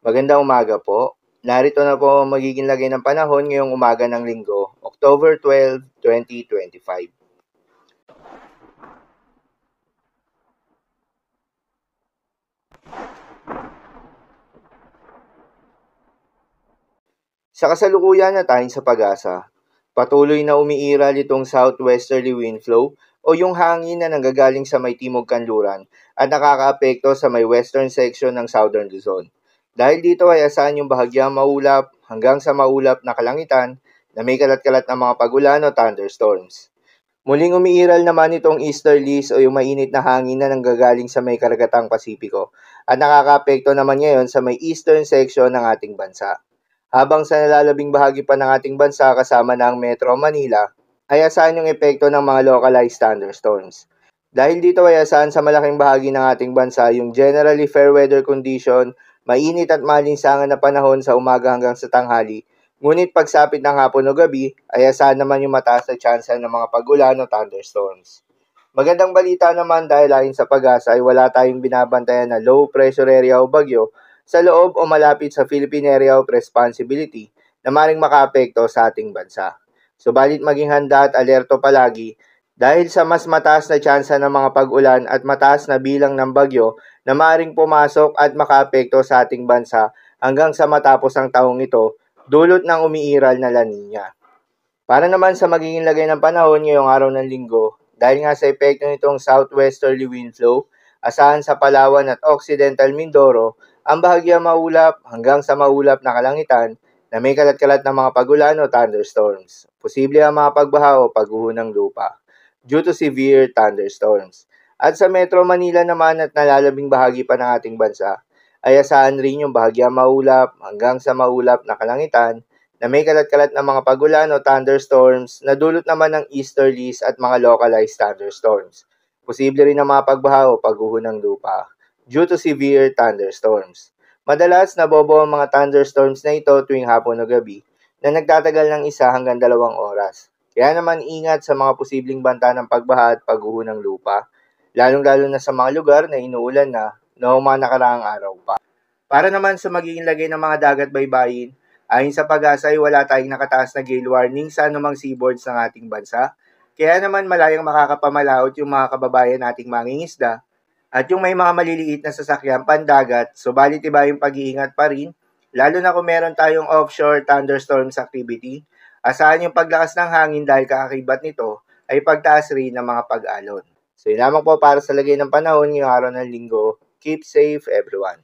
Magandang umaga po. Narito na po ang magiging lagay ng panahon ngayong umaga ng Linggo, October 12, 2025. Sa kasalukuyan na tayong sa pag-asa, patuloy na umiiral itong southwesterly wind flow o yung hangin na nanggagaling sa may timog kanluran at nakakaapekto sa may western section ng Southern Luzon. Dahil dito ay asahan yung bahagyang maulap hanggang sa maulap na kalangitan na may kalat-kalat na mga pagulan o thunderstorms. Muling umiiral naman itong easterlies o yung mainit na hangin na nanggagaling sa may karagatang Pasipiko at nakakaapekto naman ngayon sa may eastern section ng ating bansa. Habang sa nalalabing bahagi pa ng ating bansa kasama ng Metro Manila, ay asahan yung epekto ng mga localized thunderstorms. Dahil dito ay asahan sa malaking bahagi ng ating bansa yung generally fair weather condition, mainit at malinsangan na panahon sa umaga hanggang sa tanghali, ngunit pagsapit ng hapon o gabi, ay asahan naman yung mataas na tsansa ng mga pagulan o thunderstorms. Magandang balita naman dahil ayon sa pag-asa ay wala tayong binabantayan na low pressure area o bagyo sa loob o malapit sa Philippine Area of Responsibility na maring makaapekto sa ating bansa. Subalit maging handa at alerto palagi dahil sa mas mataas na tsansa ng mga pag-ulan at mataas na bilang ng bagyo na maring pumasok at makaapekto sa ating bansa hanggang sa matapos ang taong ito dulot ng umiiral na La Nina. Para naman sa magiging lagay ng panahon ngayong araw ng Linggo, dahil nga sa epekto nitong southwesterly wind flow, asahan sa Palawan at Occidental Mindoro ang bahagyang maulap hanggang sa maulap na kalangitan na may kalat-kalat na mga pagulan o thunderstorms. Posible ang mga pagbaha o pagguho ng lupa due to severe thunderstorms. At sa Metro Manila naman at nalalabing bahagi pa ng ating bansa, ay asahan rin yung bahagyang maulap hanggang sa maulap na kalangitan na may kalat-kalat na mga pagulan o thunderstorms na dulot naman ng easterlies at mga localized thunderstorms. Posible rin ang mga pagbaha o pagguho ng lupa due to severe thunderstorms. Madalas nabobo ang mga thunderstorms na ito tuwing hapon o gabi na nagtatagal ng 1 hanggang 2 oras. Kaya naman ingat sa mga posibleng banta ng pagbaha at pagguho ng lupa, lalong-lalo na sa mga lugar na inuulan na noong mga nakaraang araw pa. Para naman sa magiging lagay ng mga dagat baybayin, ayon sa pag-asa ay wala tayong nakataas na gale warning sa anumang seaboards ng ating bansa. Kaya naman malayang makakapamalaot yung mga kababayan nating mangingisda at yung may mga maliliit na sasakyan pandagat, subalit iba yung pag-iingat pa rin, lalo na kung meron tayong offshore thunderstorms activity, asahan yung paglakas ng hangin dahil kakakibat nito ay pagtaas rin ng mga pag-alon. So yun lamang po para sa lagay ng panahon ngayong araw ng Linggo. Keep safe everyone.